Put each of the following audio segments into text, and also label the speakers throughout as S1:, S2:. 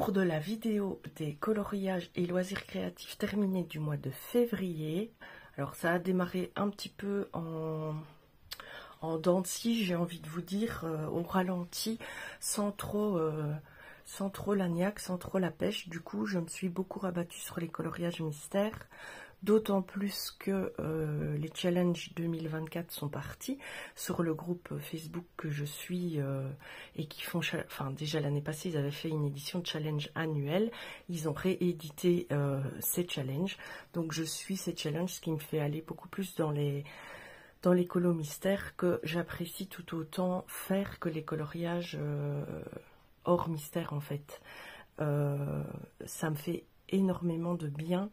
S1: tour de la vidéo des coloriages et loisirs créatifs terminés du mois de février. Alors ça a démarré un petit peu en dents de scie, j'ai envie de vous dire, au ralenti, sans trop la niaque, sans trop la pêche. Du coup, je me suis beaucoup rabattue sur les coloriages mystères. D'autant plus que les challenges 2024 sont partis sur le groupe Facebook que je suis et qui font, enfin déjà l'année passée ils avaient fait une édition de challenge annuelle, ils ont réédité ces challenges, donc je suis ces challenges, ce qui me fait aller beaucoup plus dans les colos mystères que j'apprécie tout autant faire que les coloriages hors mystère en fait. Ça me fait énormément de bien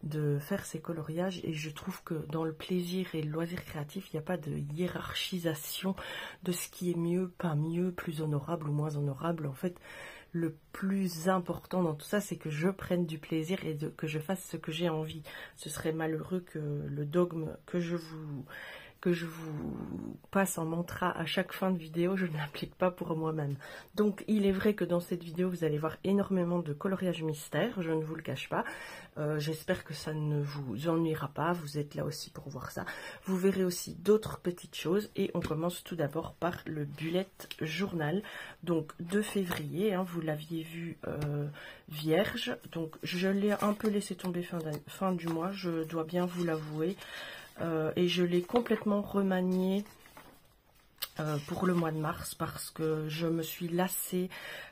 S1: de faire ces coloriages et je trouve que dans le plaisir et le loisir créatif il n'y a pas de hiérarchisation de ce qui est mieux, pas mieux, plus honorable ou moins honorable. En fait le plus important dans tout ça c'est que je prenne du plaisir et que je fasse ce que j'ai envie. Ce serait malheureux que le dogme que je vous passe en mantra à chaque fin de vidéo, je ne l'applique pas pour moi-même. Donc il est vrai que dans cette vidéo vous allez voir énormément de coloriage mystère, je ne vous le cache pas. J'espère que ça ne vous ennuiera pas, vous êtes là aussi pour voir ça. Vous verrez aussi d'autres petites choses et on commence tout d'abord par le bullet journal, donc de février, hein, vous l'aviez vu vierge, donc je l'ai un peu laissé tomber fin du mois, je dois bien vous l'avouer. Et je l'ai complètement remanié pour le mois de mars parce que je me suis lassée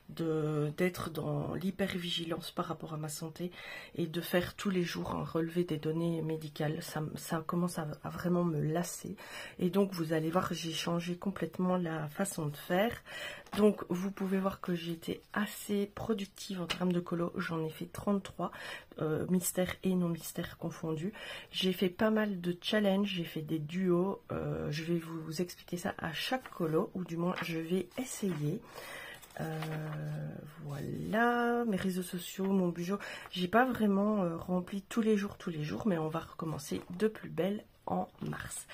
S1: d'être dans l'hypervigilance par rapport à ma santé et de faire tous les jours un relevé des données médicales. Ça commence à vraiment me lasser et donc vous allez voir, j'ai changé complètement la façon de faire. Donc vous pouvez voir que j'ai été assez productive en termes de colo, j'en ai fait 33, mystère et non mystère confondus. J'ai fait pas mal de challenges, j'ai fait des duos, je vais vous expliquer ça à chaque colo, ou du moins je vais essayer. Voilà, mes réseaux sociaux, mon budget, j'ai pas vraiment rempli tous les jours, mais on va recommencer de plus belle en mars.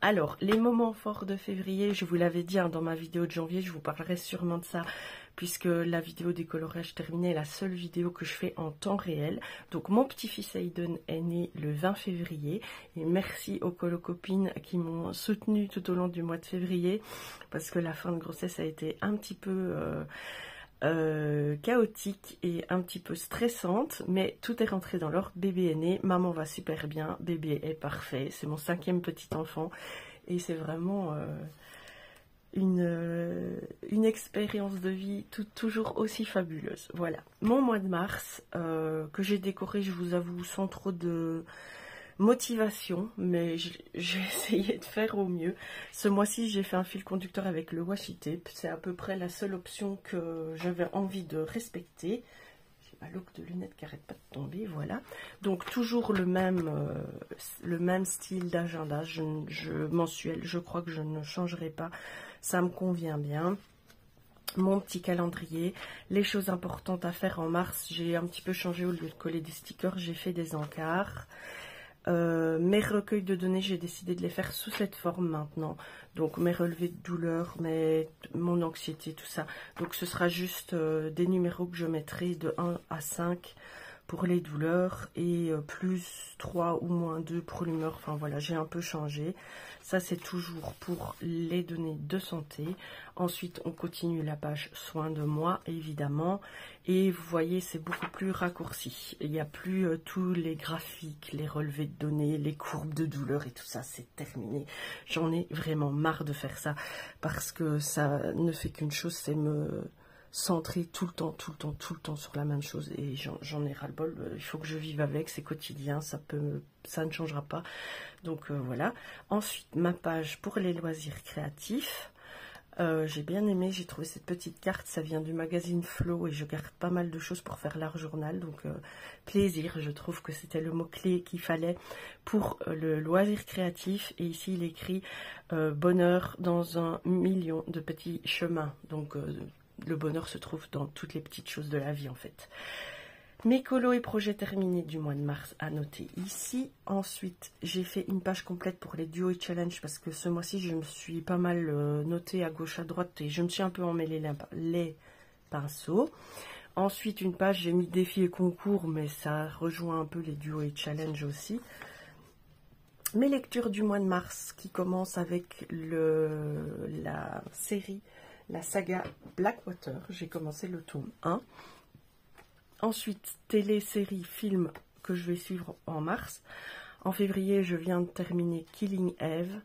S1: Alors, les moments forts de février, je vous l'avais dit hein, dans ma vidéo de janvier, je vous parlerai sûrement de ça, puisque la vidéo des coloriages terminés est la seule vidéo que je fais en temps réel. Donc mon petit-fils Aiden est né le 20 février, et merci aux colocopines qui m'ont soutenue tout au long du mois de février, parce que la fin de grossesse a été un petit peu chaotique et un petit peu stressante, mais tout est rentré dans l'ordre. Bébé est né, maman va super bien, bébé est parfait, c'est mon 5e petit enfant et c'est vraiment une expérience de vie toujours aussi fabuleuse. Voilà, mon mois de mars que j'ai décoré, je vous avoue, sans trop de motivation, mais j'ai essayé de faire au mieux. Ce mois-ci, j'ai fait un fil conducteur avec le washi tape. C'est à peu près la seule option que j'avais envie de respecter. J'ai ma look de lunettes qui arrête pas de tomber, voilà. Donc toujours le même style d'agenda, mensuel. Je crois que je ne changerai pas. Ça me convient bien. Mon petit calendrier, les choses importantes à faire en mars, j'ai un petit peu changé. Au lieu de coller des stickers, j'ai fait des encarts. Mes recueils de données, j'ai décidé de les faire sous cette forme maintenant. Donc mes relevés de douleur, mon anxiété, tout ça. Donc ce sera juste des numéros que je mettrai de 1 à 5 pour les douleurs et plus 3 ou moins 2 pour l'humeur. Enfin voilà, j'ai un peu changé. Ça c'est toujours pour les données de santé. Ensuite on continue la page soins de moi évidemment. Et vous voyez c'est beaucoup plus raccourci. Il n'y a plus tous les graphiques, les relevés de données, les courbes de douleur et tout ça, c'est terminé. J'en ai vraiment marre de faire ça parce que ça ne fait qu'une chose, c'est me centrer tout le temps sur la même chose et j'en ai ras-le-bol. Il faut que je vive avec, c'est quotidien, ça ne changera pas. Donc voilà. Ensuite ma page pour les loisirs créatifs, j'ai bien aimé, j'ai trouvé cette petite carte, ça vient du magazine Flow et je garde pas mal de choses pour faire l'art journal, donc plaisir, je trouve que c'était le mot-clé qu'il fallait pour le loisir créatif. Et ici il écrit bonheur dans 1 million de petits chemins, donc le bonheur se trouve dans toutes les petites choses de la vie en fait. Mes colos et projets terminés du mois de mars à noter ici. Ensuite, j'ai fait une page complète pour les duos et challenge parce que ce mois-ci, je me suis pas mal notée à gauche à droite et je me suis un peu emmêlé les pinceaux. Ensuite, une page, j'ai mis défi et concours, mais ça rejoint un peu les duos et challenges aussi. Mes lectures du mois de mars qui commencent avec la série, la saga Blackwater. J'ai commencé le tome 1. Ensuite, télé, série, film que je vais suivre en mars. En février, je viens de terminer Killing Eve.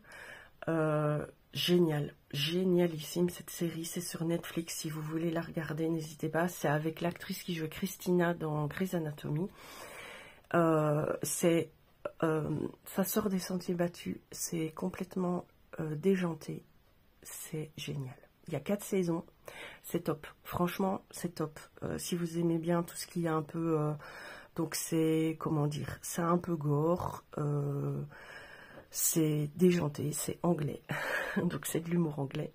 S1: Génial, génialissime cette série. C'est sur Netflix. Si vous voulez la regarder, n'hésitez pas. C'est avec l'actrice qui joue Christina dans Grey's Anatomy. Ça sort des sentiers battus. C'est complètement déjanté. C'est génial. Il y a 4 saisons. C'est top. Franchement, c'est top. Si vous aimez bien tout ce qui est un peu... donc c'est, comment dire, c'est un peu gore. C'est déjanté, c'est anglais. Donc c'est de l'humour anglais.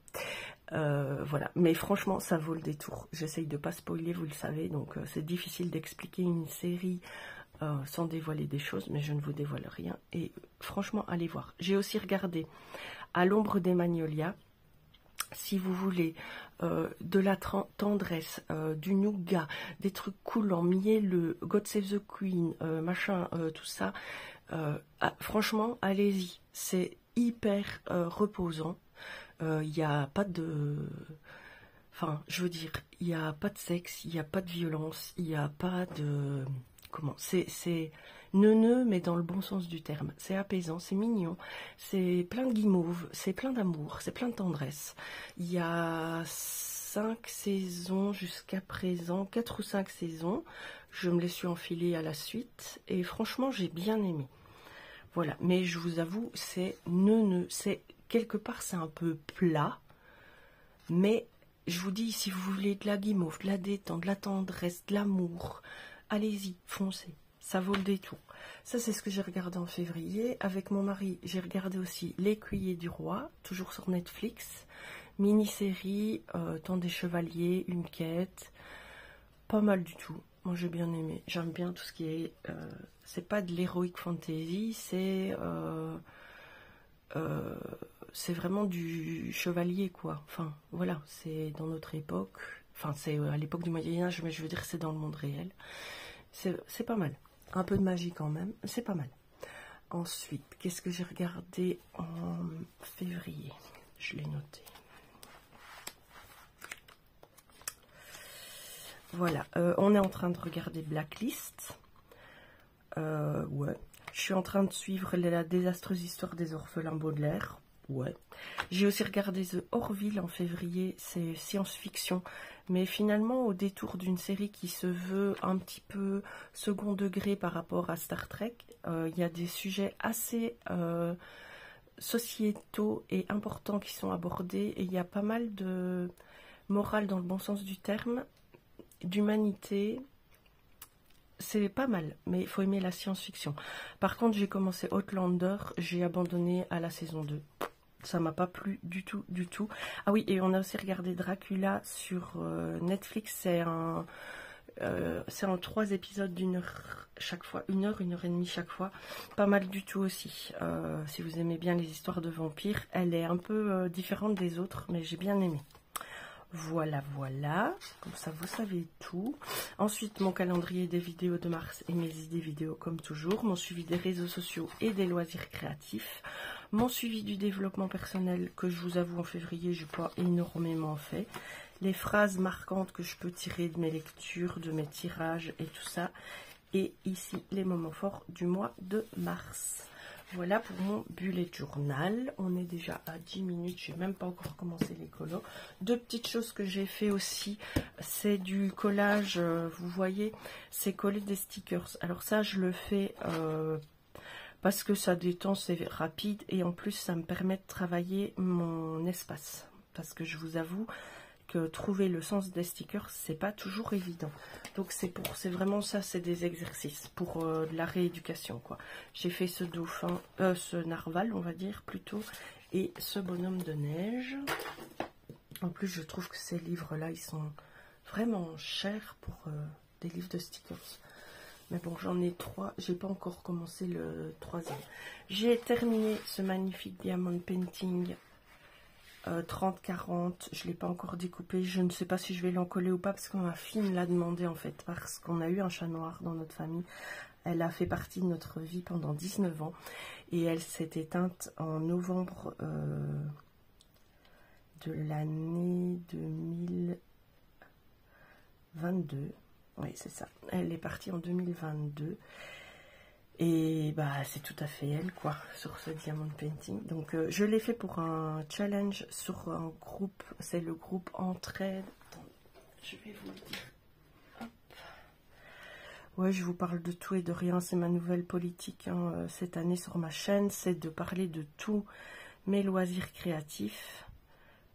S1: Voilà. Mais franchement, ça vaut le détour. J'essaye de ne pas spoiler, vous le savez. Donc c'est difficile d'expliquer une série sans dévoiler des choses. Mais je ne vous dévoile rien. Et franchement, allez voir. J'ai aussi regardé À l'ombre des magnolias. Si vous voulez de la tendresse, du nougat, des trucs coulants, mielleux, God Save the Queen, machin, tout ça, franchement, allez-y. C'est hyper reposant. Il n'y a pas de... Enfin, je veux dire, il n'y a pas de sexe, il n'y a pas de violence, il n'y a pas de... Comment? C'est neuneux, mais dans le bon sens du terme. C'est apaisant, c'est mignon, c'est plein de guimauve, c'est plein d'amour, c'est plein de tendresse. Il y a 5 saisons jusqu'à présent, 4 ou 5 saisons. Je me les suis enfilées à la suite et franchement, j'ai bien aimé. Voilà, mais je vous avoue, c'est neuneux, c'est quelque part, c'est un peu plat, mais je vous dis, si vous voulez de la guimauve, de la détente, de la tendresse, de l'amour, allez-y, foncez. Ça vaut le détour. Ça, c'est ce que j'ai regardé en février. Avec mon mari, j'ai regardé aussi L'écuyer du roi, toujours sur Netflix. Mini-série, Temps des chevaliers, une quête. Pas mal du tout. Moi, j'ai bien aimé. J'aime bien tout ce qui est... c'est pas de l'heroic fantasy, c'est vraiment du chevalier, quoi. Enfin, voilà, c'est dans notre époque. Enfin, c'est à l'époque du Moyen-Âge, mais je veux dire, c'est dans le monde réel. C'est pas mal. Un peu de magie quand même, c'est pas mal. Ensuite, qu'est-ce que j'ai regardé en février? Je l'ai noté. Voilà, on est en train de regarder Blacklist. Ouais. Je suis en train de suivre la désastreuse histoire des orphelins Baudelaire. Ouais. J'ai aussi regardé The Orville en février, c'est science-fiction. Mais finalement, au détour d'une série qui se veut un petit peu second degré par rapport à Star Trek, il y a des sujets assez sociétaux et importants qui sont abordés. Et il y a pas mal de morale dans le bon sens du terme, d'humanité. C'est pas mal, mais il faut aimer la science-fiction. Par contre, j'ai commencé Outlander, j'ai abandonné à la saison 2. Ça m'a pas plu du tout, du tout. Ah oui, et on a aussi regardé Dracula sur Netflix. C'est en 3 épisodes d'1 heure chaque fois. 1 heure, 1 heure et demie chaque fois. Pas mal du tout aussi. Si vous aimez bien les histoires de vampires, elle est un peu différente des autres, mais j'ai bien aimé. Voilà, voilà. Comme ça, vous savez tout. Ensuite, mon calendrier des vidéos de mars et mes idées vidéo comme toujours. Mon suivi des réseaux sociaux et des loisirs créatifs. Mon suivi du développement personnel que je vous avoue en février, je n'ai pas énormément fait. Les phrases marquantes que je peux tirer de mes lectures, de mes tirages et tout ça. Et ici, les moments forts du mois de mars. Voilà pour mon bullet journal. On est déjà à 10 minutes. Je n'ai même pas encore commencé les colos. 2 petites choses que j'ai fait aussi. C'est du collage. Vous voyez, c'est coller des stickers. Alors ça, je le fais parce que ça détend, c'est rapide. Et en plus, ça me permet de travailler mon espace. Parce que je vous avoue que trouver le sens des stickers, c'est pas toujours évident. Donc c'est vraiment ça, c'est des exercices pour de la rééducation, quoi. J'ai fait ce dauphin, ce narval, on va dire plutôt, et ce bonhomme de neige. En plus, je trouve que ces livres-là, ils sont vraiment chers pour des livres de stickers. Mais bon, j'en ai 3, j'ai pas encore commencé le 3e. J'ai terminé ce magnifique diamond painting 30-40, je ne l'ai pas encore découpé, je ne sais pas si je vais l'encoller ou pas parce que ma fille me l'a demandé en fait, parce qu'on a eu un chat noir dans notre famille. Elle a fait partie de notre vie pendant 19 ans et elle s'est éteinte en novembre de l'année 2022. Oui, c'est ça. Elle est partie en 2022. Et bah c'est tout à fait elle quoi, sur ce diamond painting. Donc je l'ai fait pour un challenge sur un groupe, c'est le groupe Entraide. Attends, je vais vous le dire. Hop. Ouais, je vous parle de tout et de rien, c'est ma nouvelle politique hein, cette année sur ma chaîne, c'est de parler de tous mes loisirs créatifs,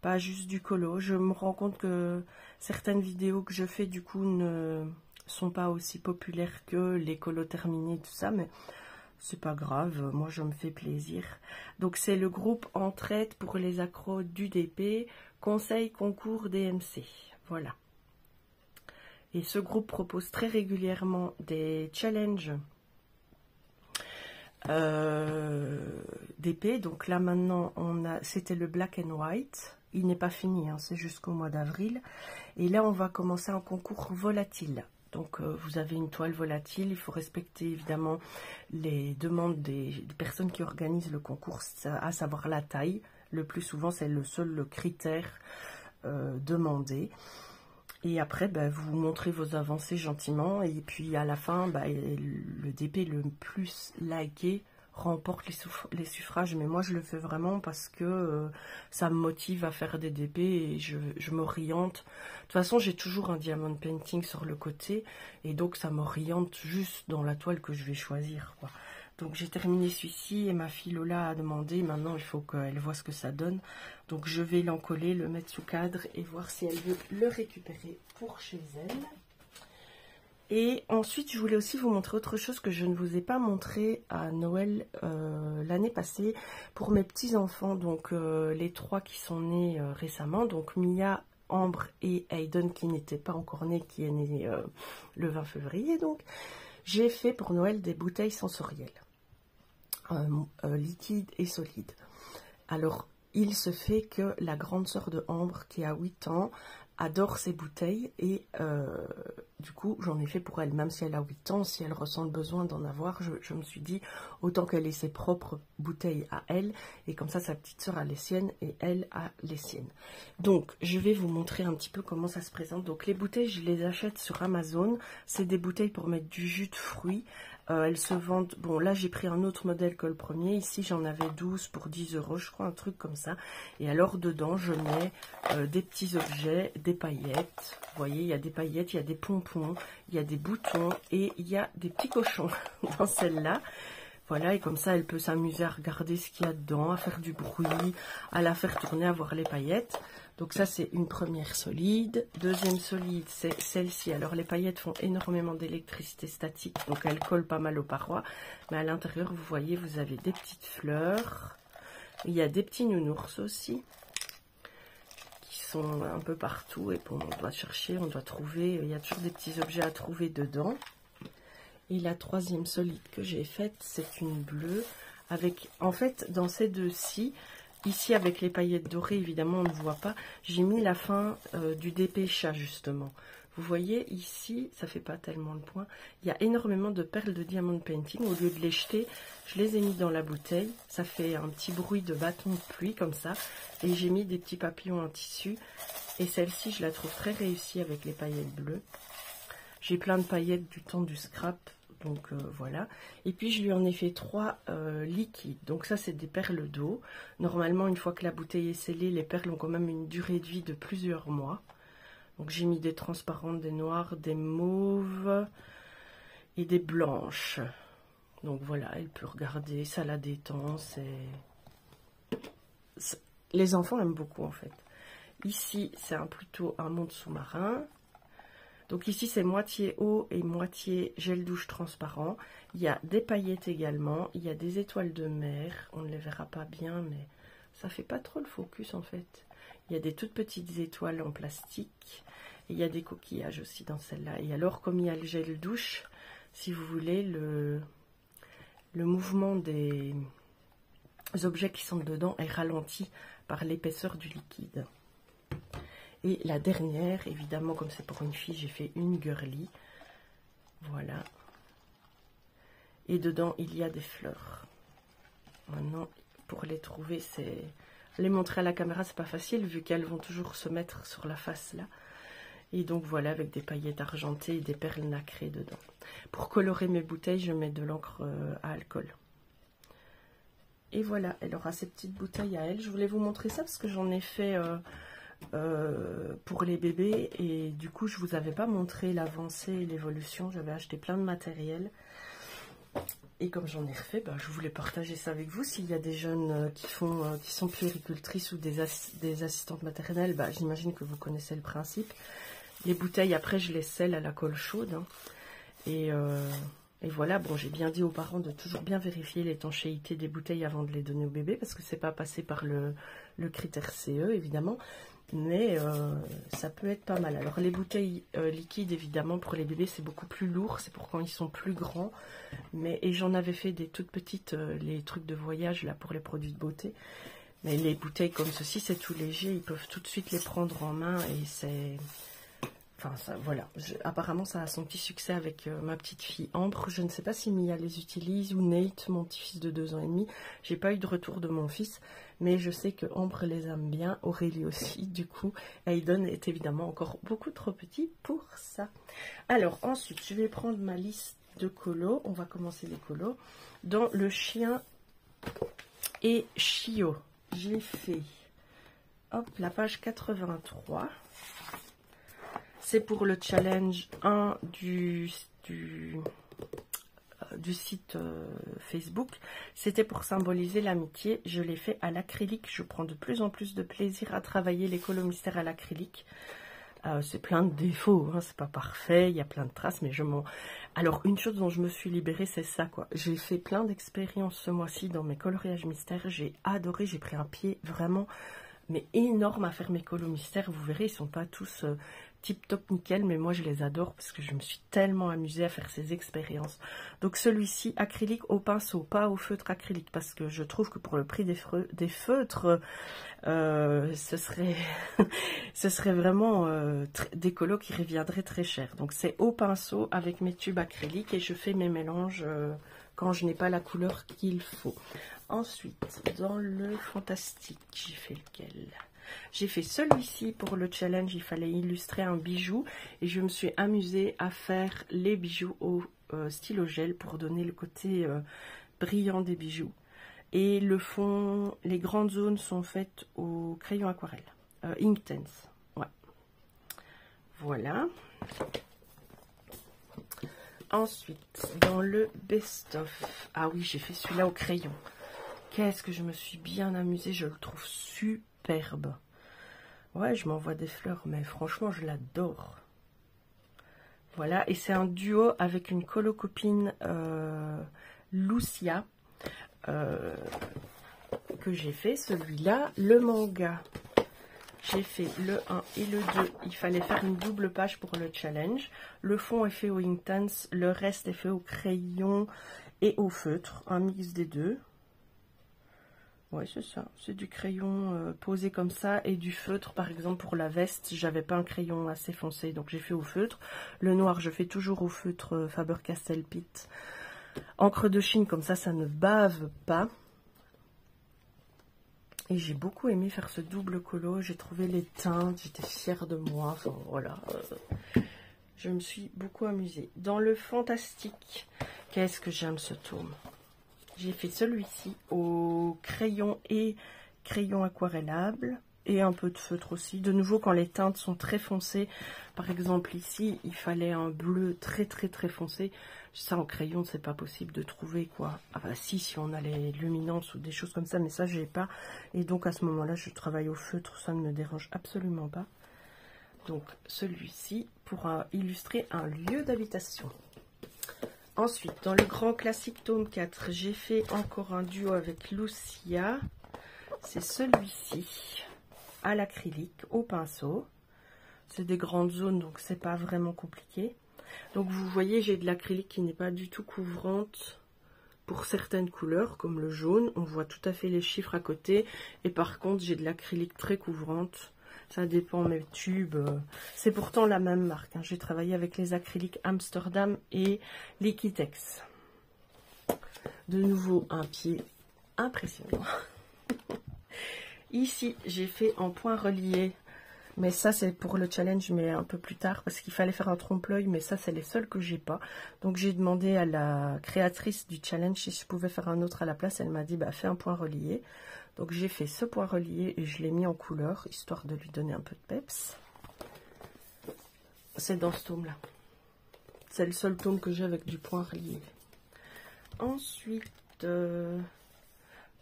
S1: pas juste du colo. Je me rends compte que certaines vidéos que je fais du coup ne sont pas aussi populaires que les colos terminés, tout ça, mais c'est pas grave, moi je me fais plaisir. Donc c'est le groupe Entraide pour les accros d'UDP, conseil concours DMC, voilà. Et ce groupe propose très régulièrement des challenges d'épée. Donc là maintenant c'était le black and white. Il n'est pas fini, hein, c'est jusqu'au mois d'avril. Et là on va commencer un concours volatile. Donc vous avez une toile volatile, il faut respecter évidemment les demandes des personnes qui organisent le concours, à savoir la taille. Le plus souvent c'est le seul critère demandé. Et après, bah, vous montrez vos avancées gentiment. Et puis à la fin, bah, le DP le plus liké remporte les suffrages. Mais moi, je le fais vraiment parce que ça me motive à faire des DP et je m'oriente. De toute façon, j'ai toujours un diamond painting sur le côté. Et donc, ça m'oriente juste dans la toile que je vais choisir, quoi. Donc j'ai terminé celui-ci et ma fille Lola a demandé, maintenant il faut qu'elle voit ce que ça donne. Donc je vais l'encoller, le mettre sous cadre et voir si elle veut le récupérer pour chez elle. Et ensuite je voulais aussi vous montrer autre chose que je ne vous ai pas montré à Noël l'année passée pour mes petits-enfants. Donc les 3 qui sont nés récemment, donc Mia, Ambre et Hayden qui n'était pas encore né, qui est né le 20 février. Donc j'ai fait pour Noël des bouteilles sensorielles. Liquide et solide. Alors, il se fait que la grande sœur de Ambre, qui a 8 ans, adore ces bouteilles et du coup, j'en ai fait pour elle, même si elle a 8 ans, si elle ressent le besoin d'en avoir, je me suis dit, autant qu'elle ait ses propres bouteilles à elle, et comme ça, sa petite sœur a les siennes et elle a les siennes. Donc, je vais vous montrer un petit peu comment ça se présente. Donc, les bouteilles, je les achète sur Amazon. C'est des bouteilles pour mettre du jus de fruits. Elles se vendent, bon là j'ai pris un autre modèle que le premier, ici j'en avais 12 pour 10 €, je crois, un truc comme ça. Et alors dedans je mets des petits objets, des paillettes, vous voyez il y a des paillettes, il y a des pompons, il y a des boutons et il y a des petits cochons dans celle-là. Voilà, et comme ça elle peut s'amuser à regarder ce qu'il y a dedans, à faire du bruit, à la faire tourner, à voir les paillettes. Donc ça c'est une première solide. Deuxième solide c'est celle-ci. Alors les paillettes font énormément d'électricité statique, donc elles collent pas mal aux parois. Mais à l'intérieur vous voyez vous avez des petites fleurs. Il y a des petits nounours aussi qui sont un peu partout. Et bon, on doit chercher, on doit trouver. Il y a toujours des petits objets à trouver dedans. Et la troisième solide que j'ai faite c'est une bleue. Avec, en fait dans ces deux-ci, ici avec les paillettes dorées, évidemment on ne voit pas, j'ai mis la fin du DP chat justement. Vous voyez ici, ça fait pas tellement le point, il y a énormément de perles de diamond painting. Au lieu de les jeter, je les ai mis dans la bouteille. Ça fait un petit bruit de bâton de pluie comme ça. Et j'ai mis des petits papillons en tissu. Et celle-ci, je la trouve très réussie avec les paillettes bleues. J'ai plein de paillettes du temps du scrap. Donc voilà. Et puis je lui en ai fait 3 liquides. Donc ça c'est des perles d'eau. Normalement une fois que la bouteille est scellée, les perles ont quand même une durée de vie de plusieurs mois. Donc j'ai mis des transparentes, des noires, des mauves et des blanches. Donc voilà, elle peut regarder, ça la détend. Les enfants aiment beaucoup en fait. Ici c'est plutôt un monde sous-marin. Donc ici c'est moitié eau et moitié gel douche transparent. Il y a des paillettes également, il y a des étoiles de mer, on ne les verra pas bien mais ça fait pas trop le focus en fait. Il y a des toutes petites étoiles en plastique et il y a des coquillages aussi dans celle-là. Et alors comme il y a le gel douche, si vous voulez, le mouvement des objets qui sont dedans est ralenti par l'épaisseur du liquide. Et la dernière, évidemment, comme c'est pour une fille, j'ai fait une girly. Voilà. Et dedans, il y a des fleurs. Maintenant, pour les trouver, c'est... Les montrer à la caméra, c'est pas facile, vu qu'elles vont toujours se mettre sur la face, là. Et donc, voilà, avec des paillettes argentées et des perles nacrées dedans. Pour colorer mes bouteilles, je mets de l'encre à alcool. Et voilà, elle aura ses petites bouteilles à elle. Je voulais vous montrer ça parce que j'en ai fait... pour les bébés et du coup je vous avais pas montré l'avancée et l'évolution. J'avais acheté plein de matériel et comme j'en ai refait, bah, je voulais partager ça avec vous. S'il y a des jeunes qui sont puéricultrices ou des assistantes maternelles, bah, j'imagine que vous connaissez le principe. Les bouteilles après je les scelle à la colle chaude, hein. Et voilà, bon, j'ai bien dit aux parents de toujours bien vérifier l'étanchéité des bouteilles avant de les donner au bébé, parce que c'est pas passé par le critère CE, évidemment, mais ça peut être pas mal. Alors, les bouteilles liquides, évidemment, pour les bébés, c'est beaucoup plus lourd, c'est pour quand ils sont plus grands, et j'en avais fait des toutes petites, les trucs de voyage, là, pour les produits de beauté, mais les bouteilles comme ceci, c'est tout léger, ils peuvent tout de suite les prendre en main, et c'est... Enfin, ça, voilà. Apparemment, ça a son petit succès avec ma petite fille Ambre. Je ne sais pas si Mia les utilise ou Nate, mon petit-fils de 2 ans et demi. J'ai pas eu de retour de mon fils, mais je sais que Ambre les aime bien. Aurélie aussi, du coup. Aiden est évidemment encore beaucoup trop petit pour ça. Alors, ensuite, je vais prendre ma liste de colos. On va commencer les colos. Dans le chien et chiot, j'ai fait, hop, la page 83. C'est pour le challenge 1 du site Facebook. C'était pour symboliser l'amitié. Je l'ai fait à l'acrylique. Je prends de plus en plus de plaisir à travailler les colos mystères à l'acrylique. C'est plein de défauts, hein, c'est pas parfait, il y a plein de traces, mais je m'en... Alors, une chose dont je me suis libérée, c'est ça, quoi. J'ai fait plein d'expériences ce mois-ci dans mes coloriages mystères. J'ai adoré, j'ai pris un pied vraiment... mais énorme à faire mes colos mystères. Vous verrez, ils sont pas tous tip top nickel, mais moi je les adore parce que je me suis tellement amusée à faire ces expériences. Donc celui-ci, acrylique au pinceau, pas au feutre acrylique, parce que je trouve que pour le prix des feutres, ce serait ce serait vraiment des colos qui reviendraient très cher. Donc c'est au pinceau avec mes tubes acryliques et je fais mes mélanges quand je n'ai pas la couleur qu'il faut. Ensuite, dans le fantastique, j'ai fait lequel? J'ai fait celui-ci pour le challenge, il fallait illustrer un bijou. Et je me suis amusée à faire les bijoux au stylo gel pour donner le côté brillant des bijoux. Et le fond, les grandes zones sont faites au crayon aquarelle. Inktense, ouais. Voilà. Ensuite, dans le best-of, ah oui, j'ai fait celui-là au crayon. Qu'est-ce que je me suis bien amusée, je le trouve superbe. Ouais, je m'envoie des fleurs, mais franchement, je l'adore. Voilà, et c'est un duo avec une colocopine Lucia que j'ai fait. Celui-là, le manga, j'ai fait le 1 et le 2. Il fallait faire une double page pour le challenge. Le fond est fait au Inktense, le reste est fait au crayon et au feutre, un mix des deux. Ouais, c'est ça. C'est du crayon posé comme ça et du feutre. Par exemple, pour la veste, j'avais pas un crayon assez foncé, donc j'ai fait au feutre. Le noir, je fais toujours au feutre Faber-Castell Pitt. Encre de Chine, comme ça ne bave pas. Et j'ai beaucoup aimé faire ce double colo. J'ai trouvé les teintes, j'étais fière de moi. Enfin, voilà. Je me suis beaucoup amusée. Dans le fantastique, qu'est-ce que j'aime ce tome? J'ai fait celui-ci au crayon et crayon aquarellable et un peu de feutre aussi. De nouveau, quand les teintes sont très foncées, par exemple ici, il fallait un bleu très foncé. Ça en crayon, c'est pas possible de trouver quoi. Ah bah si on a les luminances ou des choses comme ça, mais ça j'ai pas. Et donc à ce moment-là, je travaille au feutre, ça ne me dérange absolument pas. Donc celui-ci pour illustrer un lieu d'habitation. Ensuite, dans le grand classique tome 4, j'ai fait encore un duo avec Lucia. C'est celui-ci, à l'acrylique, au pinceau. C'est des grandes zones, donc c'est pas vraiment compliqué. Donc vous voyez, j'ai de l'acrylique qui n'est pas du tout couvrante pour certaines couleurs, comme le jaune, on voit tout à fait les chiffres à côté. Et par contre, j'ai de l'acrylique très couvrante. Ça dépend mes tubes. C'est pourtant la même marque, hein. J'ai travaillé avec les acryliques Amsterdam et Liquitex. De nouveau, un pied impressionnant. Ici, j'ai fait en point relié. Mais ça, c'est pour le challenge, mais un peu plus tard, parce qu'il fallait faire un trompe-l'œil, mais ça, c'est les seuls que j'ai pas. Donc, j'ai demandé à la créatrice du challenge si je pouvais faire un autre à la place. Elle m'a dit, bah, fais un point relié. Donc, j'ai fait ce point relié et je l'ai mis en couleur, histoire de lui donner un peu de peps. C'est dans ce tome-là. C'est le seul tome que j'ai avec du point relié. Ensuite,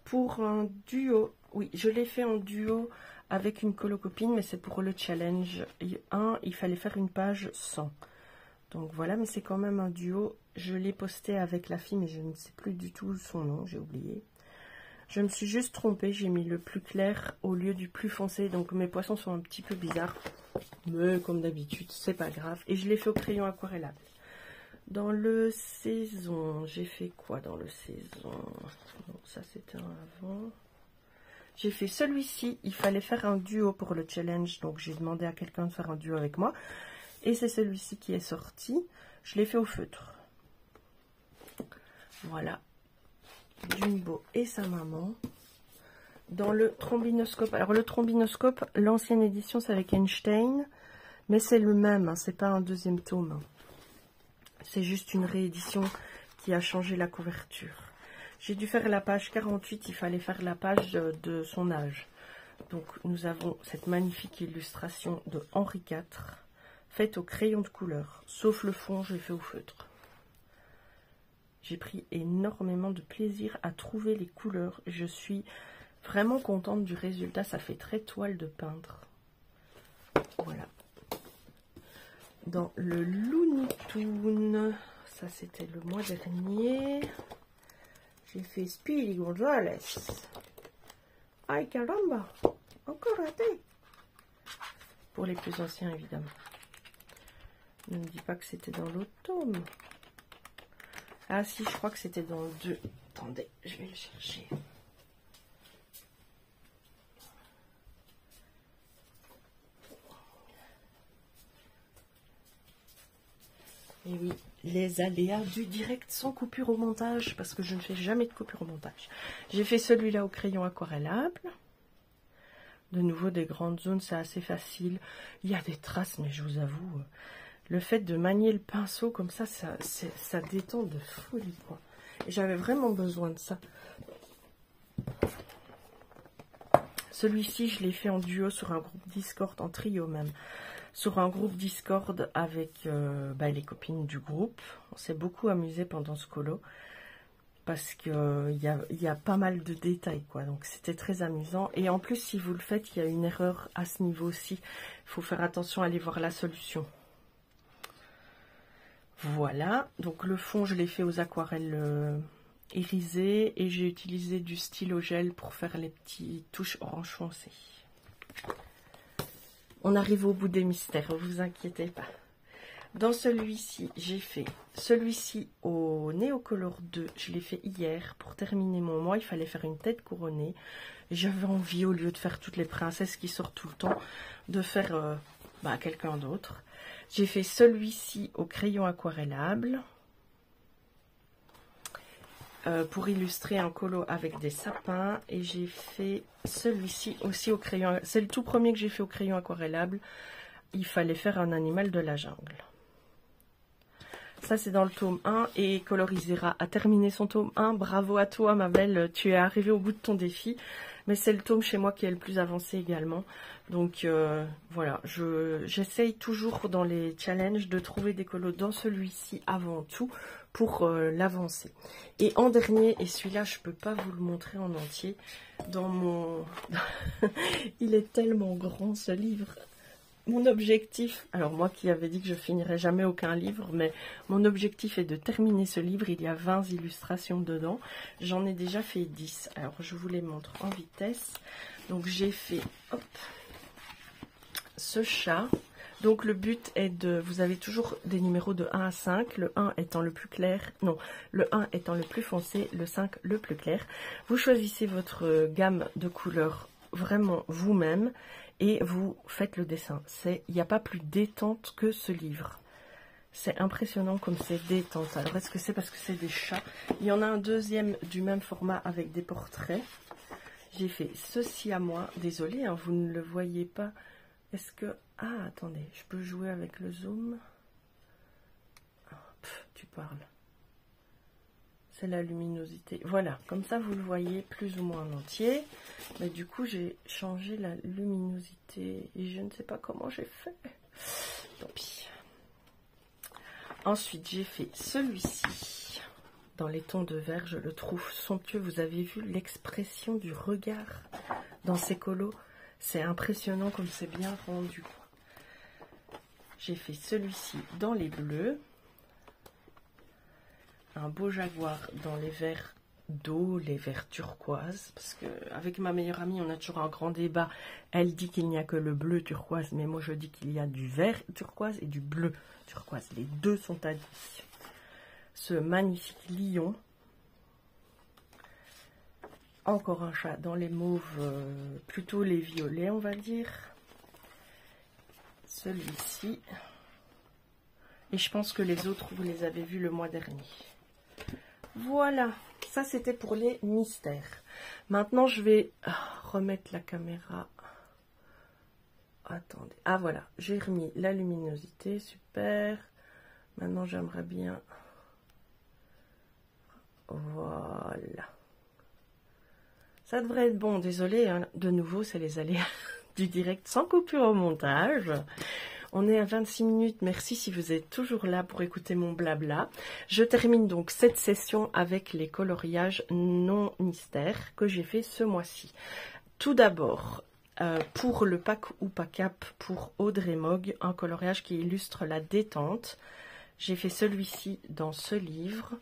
S1: pour un duo, oui, je l'ai fait en duo avec une colocopine, mais c'est pour le challenge 1, il fallait faire une page 100. Donc voilà, mais c'est quand même un duo. Je l'ai posté avec la fille, mais je ne sais plus du tout son nom, j'ai oublié. Je me suis juste trompée, j'ai mis le plus clair au lieu du plus foncé, donc mes poissons sont un petit peu bizarres. Mais comme d'habitude, c'est pas grave. Et je l'ai fait au crayon aquarellable. Dans le saison, j'ai fait quoi dans le saison? Bon, ça c'était un avant. J'ai fait celui-ci, il fallait faire un duo pour le challenge, donc j'ai demandé à quelqu'un de faire un duo avec moi. Et c'est celui-ci qui est sorti. Je l'ai fait au feutre. Voilà. Jumbo et sa maman. Dans le trombinoscope. Alors le trombinoscope, l'ancienne édition c'est avec Einstein, mais c'est le même, hein, c'est pas un deuxième tome. C'est juste une réédition qui a changé la couverture. J'ai dû faire la page 48, il fallait faire la page de son âge. Donc nous avons cette magnifique illustration de Henri IV, faite au crayon de couleur. Sauf le fond, j'ai fait au feutre. J'ai pris énormément de plaisir à trouver les couleurs. Je suis vraiment contente du résultat, ça fait très toile de peintre. Voilà. Dans le Looney Tunes, ça c'était le mois dernier. J'ai fait Speedy Gonzales. Ay caramba, encore raté. Pour les plus anciens évidemment. Ne me dis pas que c'était dans l'autre tome. Ah si, je crois que c'était dans le 2. Attendez, je vais le chercher. Et oui, les aléas du direct sans coupure au montage, parce que je ne fais jamais de coupure au montage. J'ai fait celui-là au crayon aquarellable. De nouveau, des grandes zones, c'est assez facile. Il y a des traces, mais je vous avoue, le fait de manier le pinceau comme ça, ça détend de folie, quoi. Et j'avais vraiment besoin de ça. Celui-ci, je l'ai fait en duo sur un groupe Discord, en trio même. Sur un groupe Discord avec les copines du groupe. On s'est beaucoup amusé pendant ce colo. Parce qu'il y a pas mal de détails, quoi. Donc c'était très amusant. Et en plus, si vous le faites, il y a une erreur à ce niveau aussi. Il faut faire attention à aller voir la solution. Voilà. Donc le fond, je l'ai fait aux aquarelles irisées. Et j'ai utilisé du stylo gel pour faire les petites touches orange foncé. On arrive au bout des mystères, ne vous inquiétez pas. Dans celui-ci, j'ai fait celui-ci au Neocolor 2. Je l'ai fait hier pour terminer mon mois. Il fallait faire une tête couronnée. J'avais envie, au lieu de faire toutes les princesses qui sortent tout le temps, de faire quelqu'un d'autre. J'ai fait celui-ci au crayon aquarellable. Pour illustrer un colo avec des sapins, et j'ai fait celui-ci aussi au crayon, c'est le tout premier que j'ai fait au crayon aquarellable. Il fallait faire un animal de la jungle. Ça c'est dans le tome 1 et Colorisera a terminé son tome 1. Bravo à toi ma belle, tu es arrivée au bout de ton défi. Mais c'est le tome chez moi qui est le plus avancé également. Donc voilà, j'essaye toujours dans les challenges de trouver des colos dans celui-ci avant tout pour l'avancer. Et en dernier, et celui-là je peux pas vous le montrer en entier, dans mon... il est tellement grand ce livre. Mon objectif, alors moi qui avais dit que je finirais jamais aucun livre, mais mon objectif est de terminer ce livre. Il y a 20 illustrations dedans. J'en ai déjà fait 10. Alors je vous les montre en vitesse. Donc j'ai fait ce chat. Donc le but est de, vous avez toujours des numéros de 1 à 5, le 1 étant le plus clair, non, le 1 étant le plus foncé, le 5 le plus clair. Vous choisissez votre gamme de couleurs vraiment vous-même et vous faites le dessin. Il n'y a pas plus détente que ce livre. C'est impressionnant comme c'est détente. Alors est-ce que c'est parce que c'est des chats? Il y en a un deuxième du même format avec des portraits. J'ai fait ceci à moi. Désolée, hein, vous ne le voyez pas. Est-ce que... Ah, attendez, je peux jouer avec le zoom. Ah, tu parles. C'est la luminosité. Voilà, comme ça vous le voyez plus ou moins en entier. Mais du coup, j'ai changé la luminosité et je ne sais pas comment j'ai fait. Tant pis. Ensuite, j'ai fait celui-ci. Dans les tons de vert, je le trouve somptueux. Vous avez vu l'expression du regard dans ces colos? C'est impressionnant comme c'est bien rendu. J'ai fait celui-ci dans les bleus. Un beau jaguar dans les verts d'eau, les verts turquoise. Parce que avec ma meilleure amie, on a toujours un grand débat. Elle dit qu'il n'y a que le bleu turquoise, mais moi je dis qu'il y a du vert turquoise et du bleu turquoise. Les deux sont à 10. Ce magnifique lion. Encore un chat dans les mauves, plutôt les violets, on va dire. Celui-ci. Et je pense que les autres, vous les avez vus le mois dernier. Voilà, ça c'était pour les mystères. Maintenant, je vais remettre la caméra. Attendez. Ah voilà, j'ai remis la luminosité, super. Maintenant, j'aimerais bien... Voilà. Ça devrait être bon, désolé, hein. De nouveau, c'est les aléas du direct sans coupure au montage. On est à 26 minutes, merci si vous êtes toujours là pour écouter mon blabla. Je termine donc cette session avec les coloriages non mystères que j'ai fait ce mois-ci. Tout d'abord, pour le pack ou pas cap pour Audrey Mogg, un coloriage qui illustre la détente. J'ai fait celui-ci dans ce livre,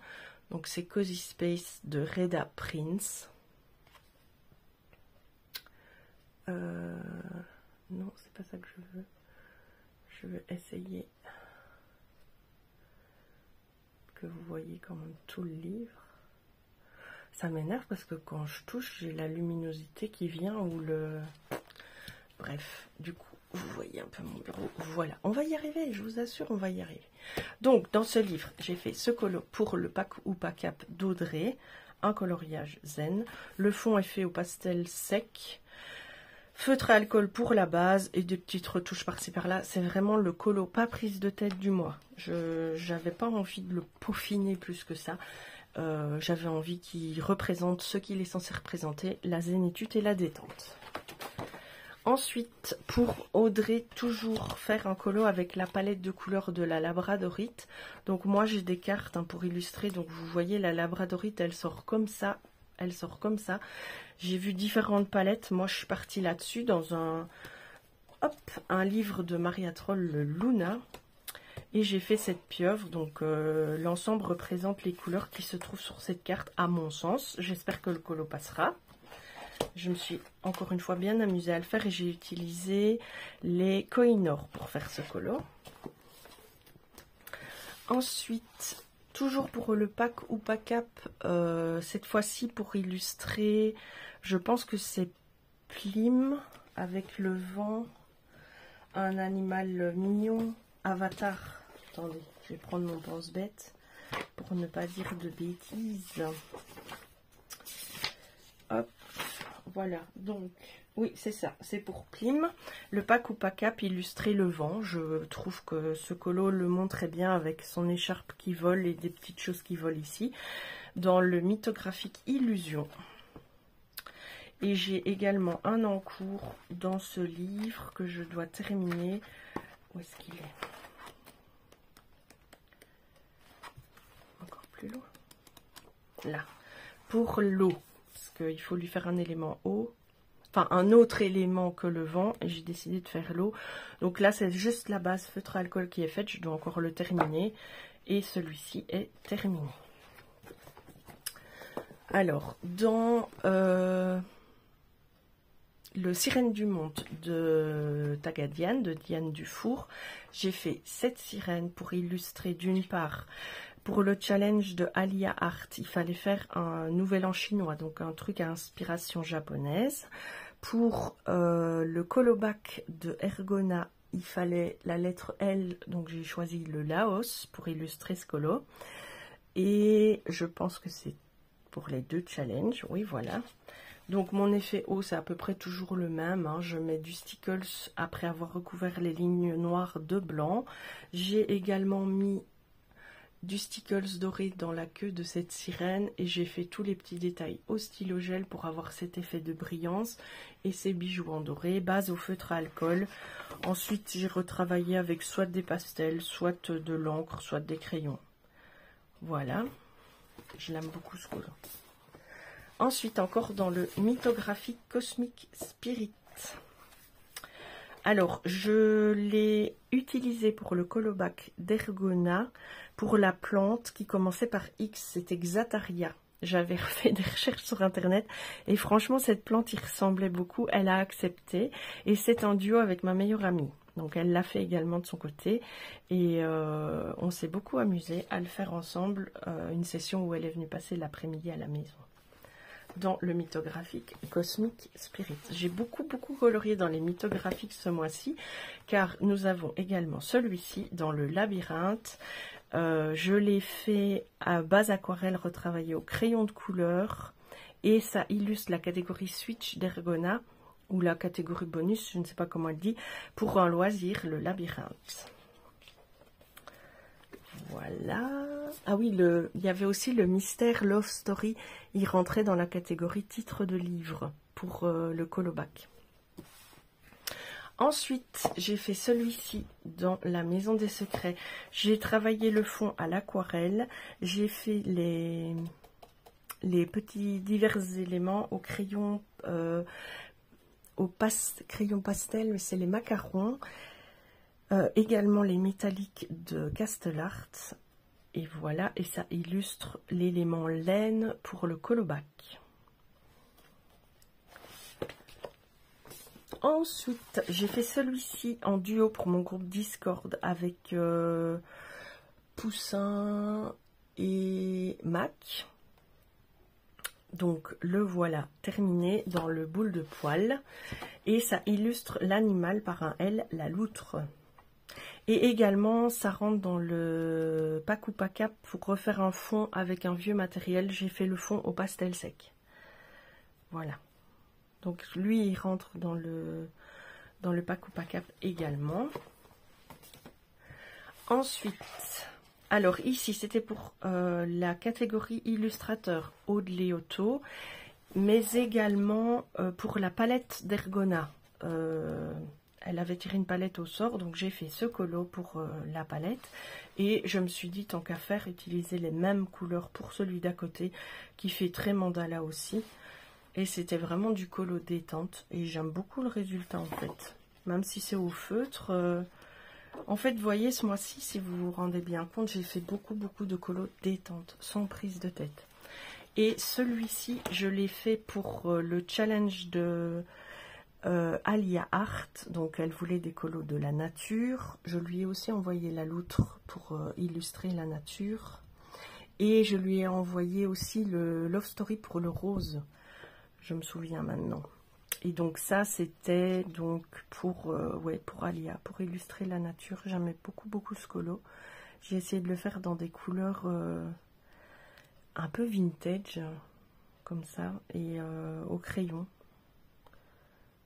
S1: donc c'est Cozy Space de Reda Prince. Non, c'est pas ça que je veux. Je veux essayer que vous voyez quand même tout le livre. Ça m'énerve parce que quand je touche, j'ai la luminosité qui vient ou le... Bref, du coup, vous voyez un peu mon bureau. Voilà, on va y arriver, je vous assure, on va y arriver. Donc, dans ce livre, j'ai fait ce colo pour le pack ou pas cap d'Audrey, un coloriage zen. Le fond est fait au pastel sec. Feutre à alcool pour la base et des petites retouches par-ci par-là. C'est vraiment le colo pas prise de tête du mois. Je n'avais pas envie de le peaufiner plus que ça. J'avais envie qu'il représente ce qu'il est censé représenter, la zénitude et la détente. Ensuite, pour Audrey, toujours faire un colo avec la palette de couleurs de la labradorite. Donc moi j'ai des cartes pour illustrer. Donc vous voyez la labradorite, elle sort comme ça. Elle sort comme ça. J'ai vu différentes palettes. Moi, je suis partie là-dessus dans un livre de Maria Troll, le Luna. Et j'ai fait cette pieuvre. Donc, l'ensemble représente les couleurs qui se trouvent sur cette carte, à mon sens. J'espère que le colo passera. Je me suis encore une fois bien amusée à le faire et j'ai utilisé les Kohinoor pour faire ce colo. Ensuite... Toujours pour le pack ou pas cap, cette fois-ci pour illustrer, je pense que c'est Plim avec le vent, un animal mignon, Avatar. Attendez, je vais prendre mon pense-bête pour ne pas dire de bêtises. Hop, voilà, donc... Oui, c'est ça, c'est pour Plim. Le pack ou pas cap illustrer le vent. Je trouve que ce colo le montre très bien avec son écharpe qui vole et des petites choses qui volent ici. Dans le mythographique Illusion. Et j'ai également un en cours dans ce livre que je dois terminer. Où est-ce qu'il est? Encore plus loin. Là. Pour l'eau. Parce qu'il faut lui faire un élément eau. Enfin, un autre élément que le vent, et j'ai décidé de faire l'eau. Donc là, c'est juste la base feutre à alcool qui est faite, je dois encore le terminer. Et celui-ci est terminé. Alors, dans le Sirène du Monde de Tagadiane, de Diane Dufour. J'ai fait 7 sirènes pour illustrer d'une part, pour le challenge de Alia Art, il fallait faire un nouvel an chinois, donc un truc à inspiration japonaise. Pour le colobac de Ergona, il fallait la lettre L, donc j'ai choisi le Laos pour illustrer ce colo. Et je pense que c'est pour les 2 challenges, oui voilà. Donc mon effet haut c'est à peu près toujours le même, hein. Je mets du stickles après avoir recouvert les lignes noires de blanc. J'ai également mis du stickles doré dans la queue de cette sirène et j'ai fait tous les petits détails au stylo gel pour avoir cet effet de brillance et ces bijoux en doré, base au feutre à alcool. Ensuite j'ai retravaillé avec soit des pastels, soit de l'encre, soit des crayons. Voilà, je l'aime beaucoup ce couleur. Ensuite encore dans le mythographique Cosmic Spirit. Alors je l'ai utilisé pour le colobac d'Ergona, pour la plante qui commençait par X, c'était Xataria. J'avais refait des recherches sur internet et franchement cette plante y ressemblait beaucoup, elle a accepté et c'est un duo avec ma meilleure amie. Donc elle l'a fait également de son côté et on s'est beaucoup amusé à le faire ensemble, une session où elle est venue passer l'après-midi à la maison. Dans le mythographique Cosmic Spirit. J'ai beaucoup colorié dans les mythographiques ce mois-ci, car nous avons également celui-ci dans le labyrinthe. Je l'ai fait à base aquarelle retravaillée au crayon de couleur, et ça illustre la catégorie Switch d'Ergona, ou la catégorie bonus, je ne sais pas comment elle dit, pour un loisir, le labyrinthe. Voilà. Ah oui, il y avait aussi le mystère Love Story. Il rentrait dans la catégorie titre de livre pour le colobac. Ensuite, j'ai fait celui-ci dans la Maison des Secrets. J'ai travaillé le fond à l'aquarelle. J'ai fait les petits divers éléments au crayon, crayon pastel, mais c'est les macarons. Également les métalliques de Castellart. Et voilà, et ça illustre l'élément laine pour le colobac. Ensuite, j'ai fait celui-ci en duo pour mon groupe Discord avec Poussin et Mac. Donc le voilà terminé dans le boule de poil. Et ça illustre l'animal par un L, la loutre. Et également, ça rentre dans le pack ou pack pour refaire un fond avec un vieux matériel. J'ai fait le fond au pastel sec. Voilà. Donc lui, il rentre dans le pack ou pack également. Ensuite, alors ici, c'était pour la catégorie illustrateur Aude Léoto, mais également pour la palette d'Ergona. Elle avait tiré une palette au sort, donc j'ai fait ce colo pour la palette. Et je me suis dit, tant qu'à faire, utiliser les mêmes couleurs pour celui d'à côté, qui fait très mandala aussi. Et c'était vraiment du colo détente. Et j'aime beaucoup le résultat, en fait. Même si c'est au feutre. En fait, vous voyez, ce mois-ci, si vous vous rendez bien compte, j'ai fait beaucoup de colo détente, sans prise de tête. Et celui-ci, je l'ai fait pour le challenge de... Alia Art, donc elle voulait des colos de la nature. Je lui ai aussi envoyé la loutre pour illustrer la nature. Et je lui ai envoyé aussi le Love Story pour le rose. Je me souviens maintenant. Et donc ça, c'était donc pour Alia, pour illustrer la nature. J'aimais beaucoup ce colo. J'ai essayé de le faire dans des couleurs un peu vintage, comme ça, et au crayon.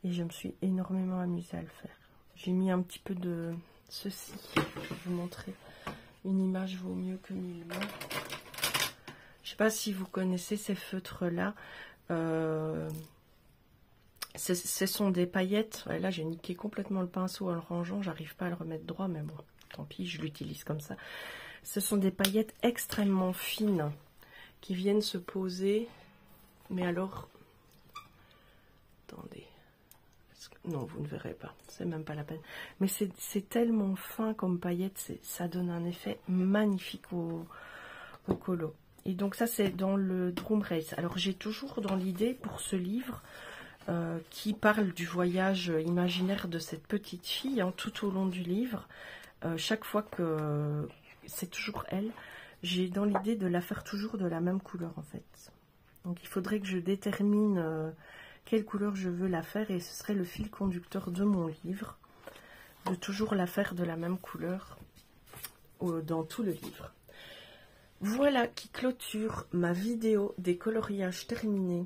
S1: Et je me suis énormément amusée à le faire. J'ai mis un petit peu de ceci. Je vais vous montrer. Une image vaut mieux que 1000 mots. Je ne sais pas si vous connaissez ces feutres-là. Ce sont des paillettes. Ouais, là, j'ai niqué complètement le pinceau en le rangeant. J'arrive pas à le remettre droit, mais bon, tant pis, je l'utilise comme ça. Ce sont des paillettes extrêmement fines qui viennent se poser. Mais alors... Attendez. Non, vous ne verrez pas, c'est même pas la peine. Mais c'est tellement fin comme paillette, ça donne un effet magnifique au colo. Et donc ça, c'est dans le Drum Race. Alors j'ai toujours dans l'idée pour ce livre qui parle du voyage imaginaire de cette petite fille, hein, tout au long du livre. Chaque fois que c'est toujours elle, j'ai dans l'idée de la faire toujours de la même couleur en fait. Donc il faudrait que je détermine quelle couleur je veux la faire et ce serait le fil conducteur de mon livre, de toujours la faire de la même couleur dans tout le livre. Voilà qui clôture ma vidéo des coloriages terminés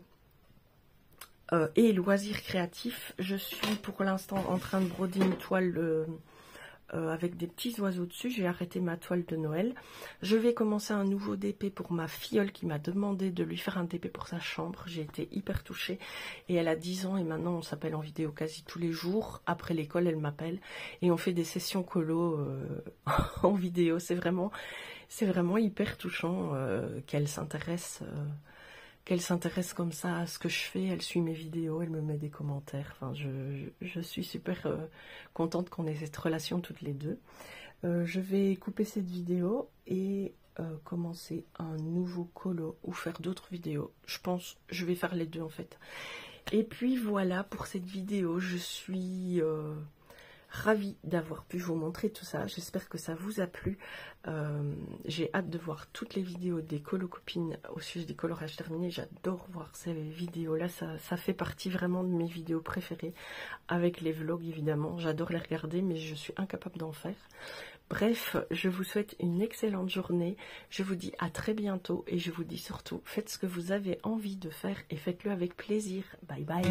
S1: et loisirs créatifs. Je suis pour l'instant en train de broder une toile avec des petits oiseaux dessus. J'ai arrêté ma toile de Noël. Je vais commencer un nouveau DP pour ma filleule qui m'a demandé de lui faire un DP pour sa chambre. J'ai été hyper touchée et elle a 10 ans et maintenant on s'appelle en vidéo quasi tous les jours. Après l'école elle m'appelle et on fait des sessions colo en vidéo. C'est vraiment hyper touchant qu'elle s'intéresse comme ça à ce que je fais. Elle suit mes vidéos, elle me met des commentaires. Enfin, je suis super contente qu'on ait cette relation toutes les deux. Je vais couper cette vidéo et commencer un nouveau colo ou faire d'autres vidéos. Je pense je vais faire les deux en fait. Et puis voilà pour cette vidéo. Je suis ravie d'avoir pu vous montrer tout ça. J'espère que ça vous a plu. J'ai hâte de voir toutes les vidéos des colo-copines au sujet des coloriages terminés. J'adore voir ces vidéos-là. Ça fait partie vraiment de mes vidéos préférées. Avec les vlogs, évidemment. J'adore les regarder, mais je suis incapable d'en faire. Bref, je vous souhaite une excellente journée. Je vous dis à très bientôt. Et je vous dis surtout, faites ce que vous avez envie de faire et faites-le avec plaisir. Bye bye.